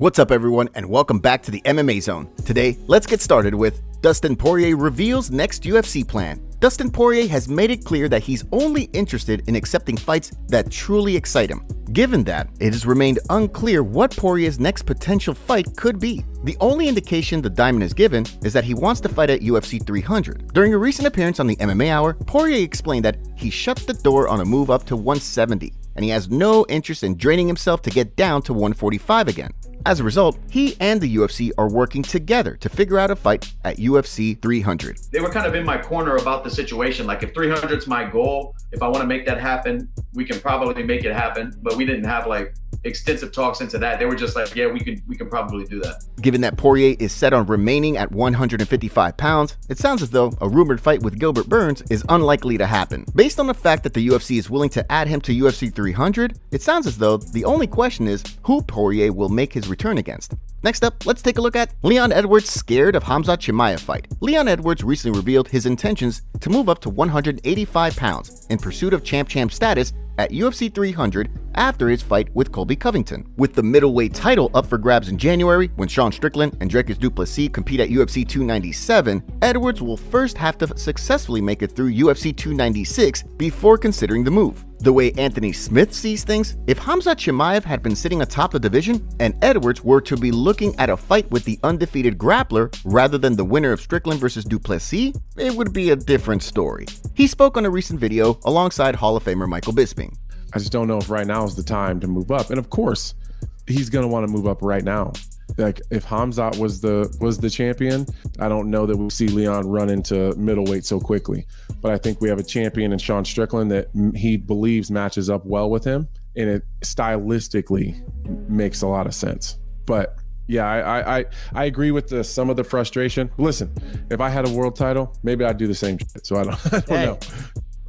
What's up everyone, and welcome back to the MMA Zone. Today, let's get started with Dustin Poirier reveals next UFC plan. Dustin Poirier has made it clear that he's only interested in accepting fights that truly excite him. Given that, it has remained unclear what Poirier's next potential fight could be. The only indication the Diamond has given is that he wants to fight at UFC 300. During a recent appearance on the MMA Hour, Poirier explained that he shut the door on a move up to 170, and he has no interest in draining himself to get down to 145 again. As a result, he and the UFC are working together to figure out a fight at UFC 300. They were kind of in my corner about the situation. Like, if 300 is my goal, if I want to make that happen, we can probably make it happen. But we didn't have like extensive talks into that. They were just like, yeah, we can probably do that. Given that Poirier is set on remaining at 155 pounds, it sounds as though a rumored fight with Gilbert Burns is unlikely to happen. Based on the fact that the UFC is willing to add him to UFC 300, it sounds as though the only question is who Poirier will make his return against. Next up, let's take a look at Leon Edwards' scared of Khamzat Chimaev fight. Leon Edwards recently revealed his intentions to move up to 185 pounds in pursuit of champ status at UFC 300 after his fight with Colby Covington. With the middleweight title up for grabs in January, when Sean Strickland and Dricus du Plessis compete at UFC 297, Edwards will first have to successfully make it through UFC 296 before considering the move. The way Anthony Smith sees things, if Khamzat Chimaev had been sitting atop the division and Edwards were to be looking at a fight with the undefeated grappler rather than the winner of Strickland versus du Plessis, it would be a different story. He spoke on a recent video alongside Hall of Famer Michael Bisping. I just don't know if right now is the time to move up. And of course, he's going to want to move up right now. Like, if Khamzat was the champion, I don't know that we see Leon run into middleweight so quickly. But I think we have a champion in Sean Strickland that he believes matches up well with him, and it stylistically makes a lot of sense. But yeah, I agree with some of the frustration. Listen, if I had a world title, maybe I'd do the same shit. So I don't know.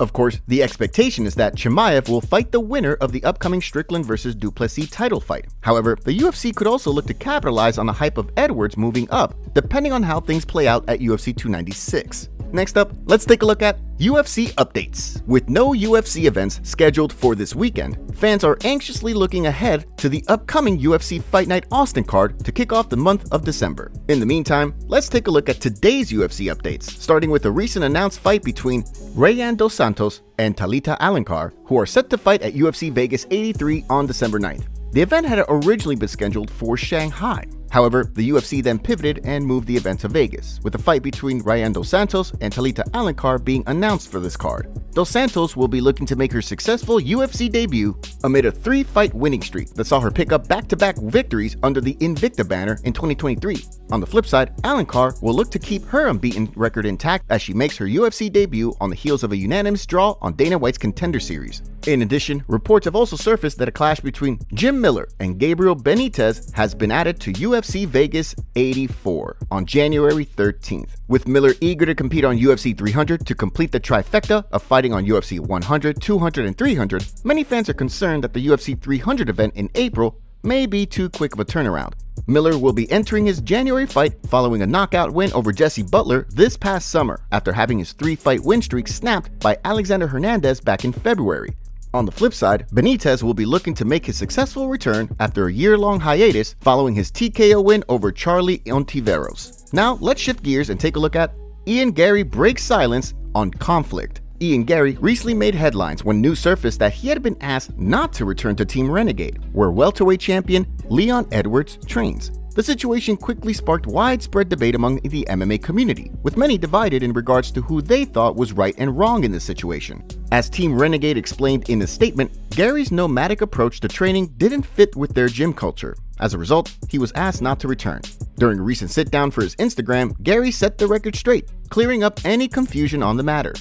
Of course, the expectation is that Chimaev will fight the winner of the upcoming Strickland versus du Plessis title fight. However, the UFC could also look to capitalize on the hype of Edwards moving up, depending on how things play out at UFC 296. Next up, let's take a look at UFC Updates. With no UFC events scheduled for this weekend, fans are anxiously looking ahead to the upcoming UFC Fight Night Austin card to kick off the month of December. In the meantime, let's take a look at today's UFC updates, starting with a recent announced fight between Rayan dos Santos and Talita Alencar, who are set to fight at UFC Vegas 83 on December 9th. The event had originally been scheduled for Shanghai. However, the UFC then pivoted and moved the event to Vegas, with a fight between Rayan dos Santos and Talita Alencar being announced for this card. Dos Santos will be looking to make her successful UFC debut amid a 3-fight winning streak that saw her pick up back-to-back victories under the Invicta banner in 2023. On the flip side, Alencar will look to keep her unbeaten record intact as she makes her UFC debut on the heels of a unanimous draw on Dana White's Contender Series. In addition, reports have also surfaced that a clash between Jim Miller and Gabriel Benitez has been added to UFC Vegas 84 on January 13th. With Miller eager to compete on UFC 300 to complete the trifecta of fighting on UFC 100, 200, and 300, many fans are concerned that the UFC 300 event in April may be too quick of a turnaround. Miller will be entering his January fight following a knockout win over Jesse Butler this past summer after having his 3-fight win streak snapped by Alexander Hernandez back in February. On the flip side, Benitez will be looking to make his successful return after a year-long hiatus following his TKO win over Charlie Ontiveros. Now, let's shift gears and take a look at Ian Garry breaks silence on conflict. Ian Garry recently made headlines when news surfaced that he had been asked not to return to Team Renegade, where welterweight champion Leon Edwards trains. The situation quickly sparked widespread debate among the MMA community, with many divided in regards to who they thought was right and wrong in this situation. As Team Renegade explained in a statement, Garry's nomadic approach to training didn't fit with their gym culture. As a result, he was asked not to return. During a recent sit-down for his Instagram, Garry set the record straight, clearing up any confusion on the matter.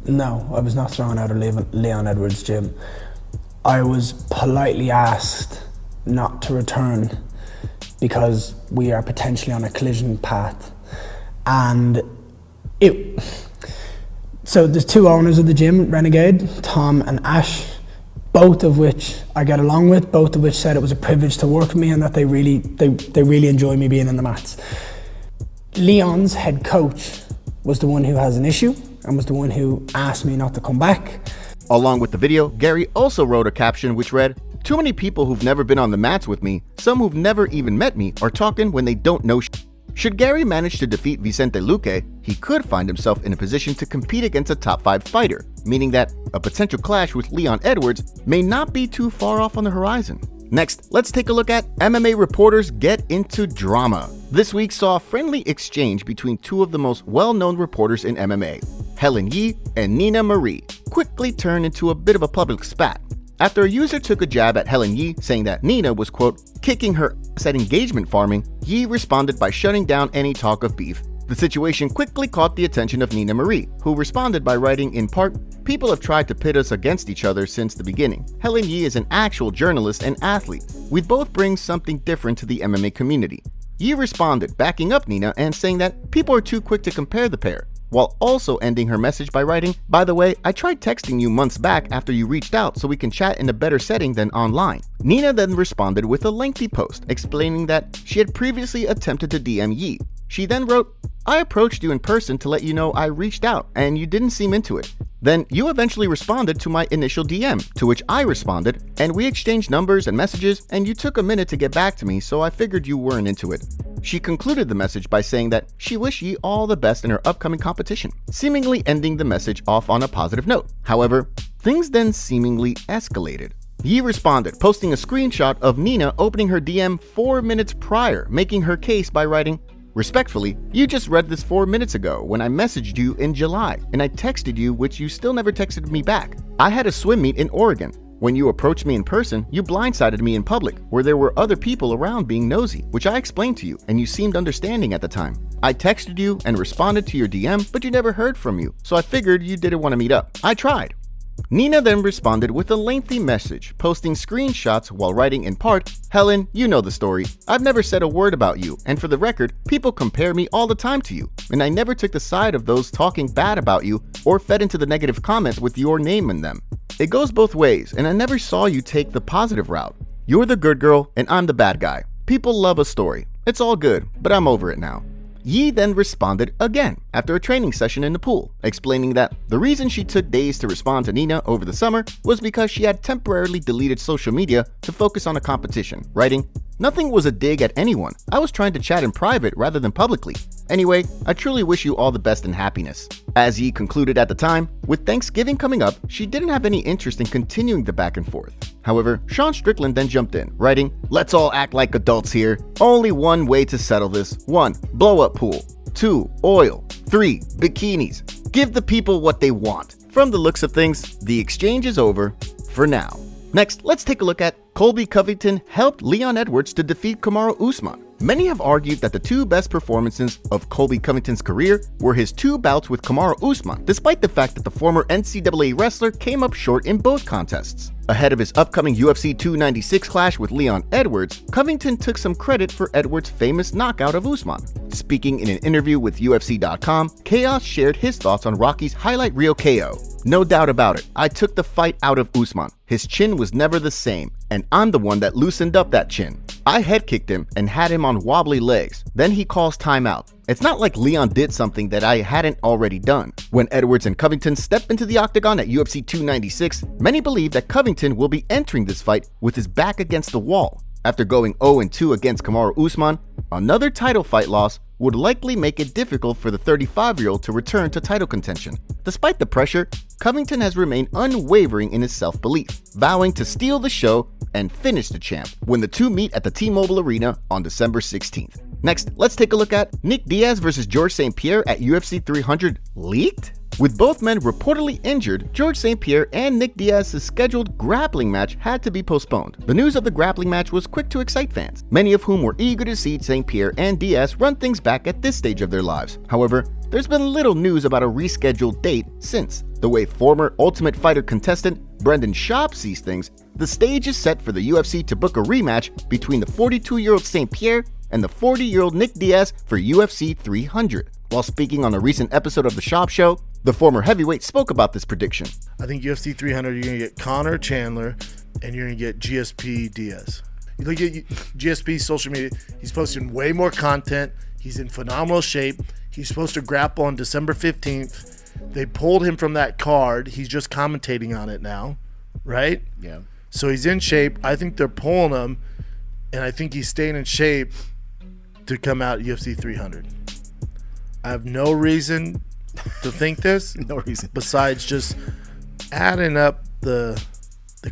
No, I was not thrown out of Leon Edwards' gym. I was politely asked not to return because we are potentially on a collision path. And so there's two owners of the gym, Renegade, Tom and Ash, both of which I get along with, both of which said it was a privilege to work with me and that they really enjoy me being in the mats. Leon's head coach was the one who has an issue and was the one who asked me not to come back. Along with the video, Garry also wrote a caption which read, Too many people who've never been on the mats with me, some who've never even met me, are talking when they don't know shit. Should Garry manage to defeat Vicente Luque, he could find himself in a position to compete against a top 5 fighter, meaning that a potential clash with Leon Edwards may not be too far off on the horizon. Next, let's take a look at MMA Reporters get into drama. This week saw a friendly exchange between two of the most well-known reporters in MMA, Helen Yi and Nina Marie, quickly turned into a bit of a public spat. After a user took a jab at Helen Yi, saying that Nina was, quote, kicking her ass at engagement farming, Yi responded by shutting down any talk of beef. The situation quickly caught the attention of Nina Marie, who responded by writing, in part, people have tried to pit us against each other since the beginning. Helen Yi is an actual journalist and athlete. We both bring something different to the MMA community. Yi responded, backing up Nina and saying that people are too quick to compare the pair, while also ending her message by writing, by the way, I tried texting you months back after you reached out so we can chat in a better setting than online. Nina then responded with a lengthy post explaining that she had previously attempted to DM Yi. She then wrote, I approached you in person to let you know I reached out and you didn't seem into it. Then you eventually responded to my initial DM, to which I responded, and we exchanged numbers and messages, and you took a minute to get back to me, so I figured you weren't into it. She concluded the message by saying that she wished Yi all the best in her upcoming competition, seemingly ending the message off on a positive note. However, things then seemingly escalated. Yi responded, posting a screenshot of Nina opening her DM 4 minutes prior, making her case by writing, respectfully, you just read this 4 minutes ago when I messaged you in July, and I texted you, which you still never texted me back. I had a swim meet in Oregon. When you approached me in person, you blindsided me in public, where there were other people around being nosy, which I explained to you, and you seemed understanding at the time. I texted you and responded to your DM, but you never heard from you, so I figured you didn't want to meet up. I tried. Nina then responded with a lengthy message, posting screenshots while writing in part, Helen, you know the story. I've never said a word about you, and for the record, people compare me all the time to you, and I never took the side of those talking bad about you or fed into the negative comments with your name in them. It goes both ways, and I never saw you take the positive route. You're the good girl, and I'm the bad guy. People love a story. It's all good, but I'm over it now. Yi then responded again after a training session in the pool, explaining that the reason she took days to respond to Nina over the summer was because she had temporarily deleted social media to focus on a competition, writing, nothing was a dig at anyone. I was trying to chat in private rather than publicly. Anyway, I truly wish you all the best and happiness. As Yi concluded at the time, with Thanksgiving coming up, she didn't have any interest in continuing the back and forth. However, Sean Strickland then jumped in, writing, let's all act like adults here. Only one way to settle this. 1. Blow up pool. 2. Oil. 3. Bikinis. Give the people what they want. From the looks of things, the exchange is over for now. Next, let's take a look at Colby Covington helped Leon Edwards to defeat Kamaru Usman. Many have argued that the two best performances of Colby Covington's career were his 2 bouts with Kamaru Usman, despite the fact that the former NCAA wrestler came up short in both contests. Ahead of his upcoming UFC 296 clash with Leon Edwards, Covington took some credit for Edwards' famous knockout of Usman. Speaking in an interview with UFC.com, Chaos shared his thoughts on Rocky's highlight reel KO. No doubt about it, I took the fight out of Usman. His chin was never the same, and I'm the one that loosened up that chin. I head kicked him and had him on wobbly legs. Then he calls timeout. It's not like Leon did something that I hadn't already done. When Edwards and Covington step into the octagon at UFC 296, many believe that Covington will be entering this fight with his back against the wall. After going 0-2 against Kamaru Usman, another title fight loss would likely make it difficult for the 35-year-old to return to title contention. Despite the pressure, Covington has remained unwavering in his self-belief, vowing to steal the show and finish the champ when the two meet at the T-Mobile Arena on December 16th. Next, let's take a look at Nick Diaz versus George St. Pierre at UFC 300 leaked? With both men reportedly injured, George St. Pierre and Nick Diaz's scheduled grappling match had to be postponed. The news of the grappling match was quick to excite fans, many of whom were eager to see St. Pierre and Diaz run things back at this stage of their lives. However, there's been little news about a rescheduled date since. The way former Ultimate Fighter contestant Brendan Schaub sees things, the stage is set for the UFC to book a rematch between the 42-year-old St. Pierre and the 40-year-old Nick Diaz for UFC 300. While speaking on a recent episode of The Schaub Show, the former heavyweight spoke about this prediction. I think UFC 300, you're going to get Conor Chandler and you're going to get GSP Diaz. You look at GSP's social media, he's posting way more content. He's in phenomenal shape. He's supposed to grapple on December 15th. They pulled him from that card. He's just commentating on it now, right? Yeah. So he's in shape. I think they're pulling him, and I think he's staying in shape to come out UFC 300. I have no reason to think this. No reason. Besides just adding up the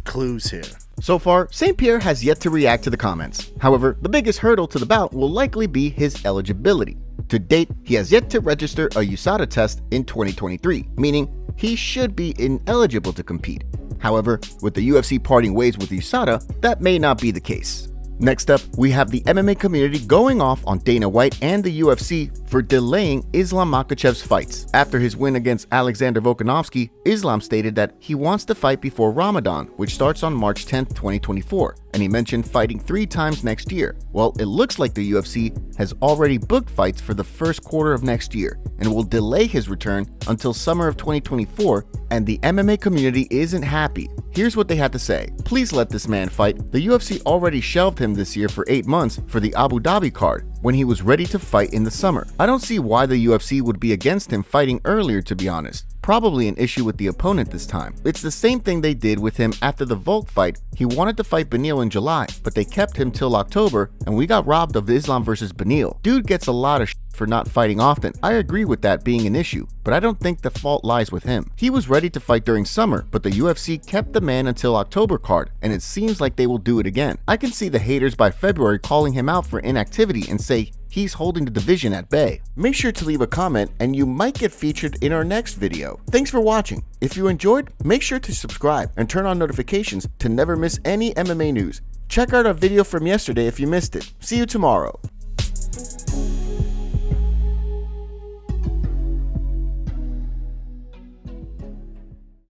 clues here. So far, St. Pierre has yet to react to the comments. However, the biggest hurdle to the bout will likely be his eligibility. To date, he has yet to register a USADA test in 2023, meaning he should be ineligible to compete. However, with the UFC parting ways with USADA, that may not be the case. Next up, we have the MMA community going off on Dana White and the UFC for delaying Islam Makhachev's fights. After his win against Alexander Volkanovski, Islam stated that he wants to fight before Ramadan, which starts on March 10, 2024, and he mentioned fighting 3 times next year. Well, it looks like the UFC has already booked fights for the first quarter of next year and will delay his return until summer of 2024, and the MMA community isn't happy. Here's what they had to say. Please let this man fight. The UFC already shelved him this year for 8 months for the Abu Dhabi card when he was ready to fight in the summer. I don't see why the UFC would be against him fighting earlier, to be honest. Probably an issue with the opponent this time. It's the same thing they did with him after the Volk fight. He wanted to fight Beneil in July, but they kept him till October, and we got robbed of Islam versus Beneil. Dude gets a lot of for not fighting often. I agree with that being an issue, but I don't think the fault lies with him. He was ready to fight during summer, but the UFC kept the man until October card, and it seems like they will do it again. I can see the haters by February calling him out for inactivity and say he's holding the division at bay. Make sure to leave a comment and you might get featured in our next video. Thanks for watching. If you enjoyed, make sure to subscribe and turn on notifications to never miss any MMA news. Check out our video from yesterday if you missed it. See you tomorrow.